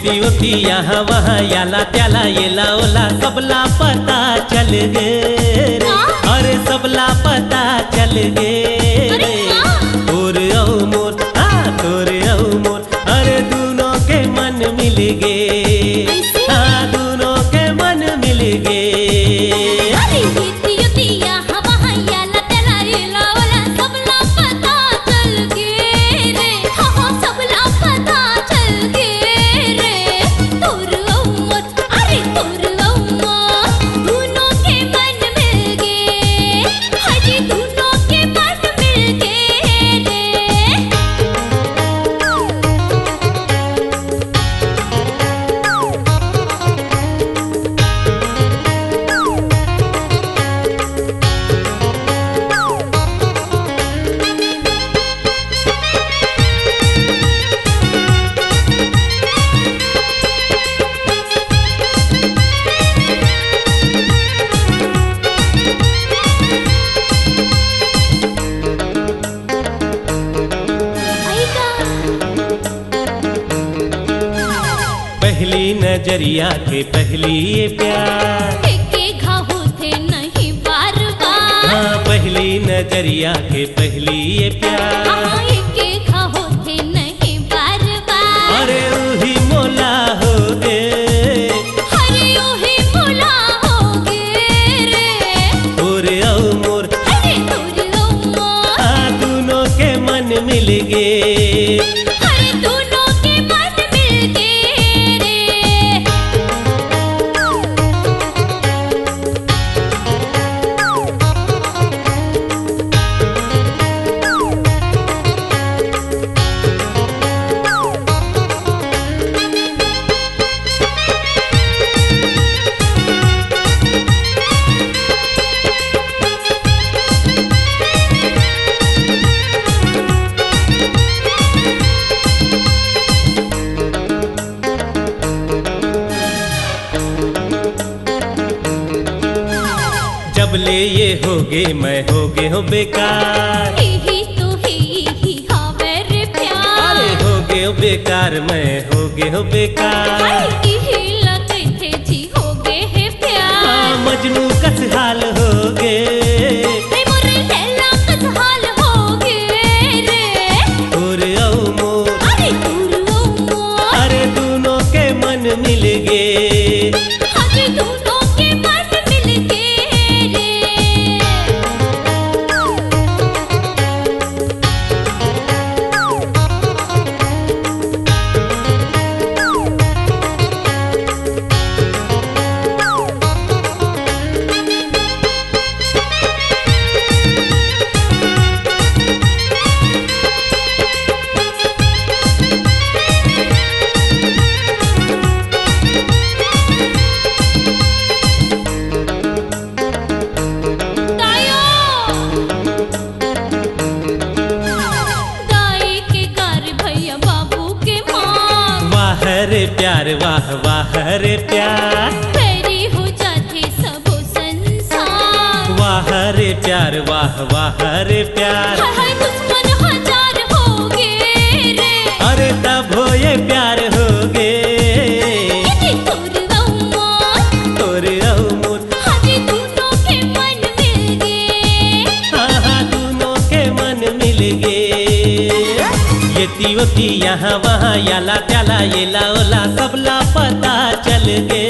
ती होती यहाँ वहाँ याला त्याला येला ओला सबला पता चल गे रे। अरे सबला पता चल गे रे। तोर औ मोर हाँ तोर औ मोर अरे दोनों के मन मिल गे। हाँ दोनों के मन मिल गे। पहली नजरिया के पहली ये प्यार के घाव थे नहीं बार बार। हाँ पहली नजरिया के पहली ये प्यार के घाव थे नहीं बार बार। अरे वही मोला हो गे। अरे वही मोला हो गे रे। तोर औ मोर अरे तोर औ मोर हाँ दोनों के मन मिल गे। अरे दोनों के मन मिल गे रे। जब ले ये होगे मैं होगे हो बेकार। ही तो ही हावे रे प्यार। अरे होगे हो बेकार मैं होगे हो बेकार। ही लगे थे जी हो गए है प्यार। हाँ मजनू कस हाल होगे। मोरे लैला कस हाल हो गए रे। तोर औ मोर अरे तोर औ मोर अरे दोनों के मन मिल गे। अरे दोनों के मन मिल गए रे। रे प्यार वाह वाह रे प्यार। तेरी हो जाते सबो संसार। वाह रे प्यार वाह वाह रे प्यार। हाय हाय दुश्मन हजार हो गे रे। अरे तब हो ये प्यार हो गे। तोर औ मोर तोर औ मोर हाजी दोनों के मन मिल गे। हाँ हाँ दोनों के मन मिल गे। ये ती होती यहाँ वहाँ याला त्याला येला ओला सबला पता चल गे।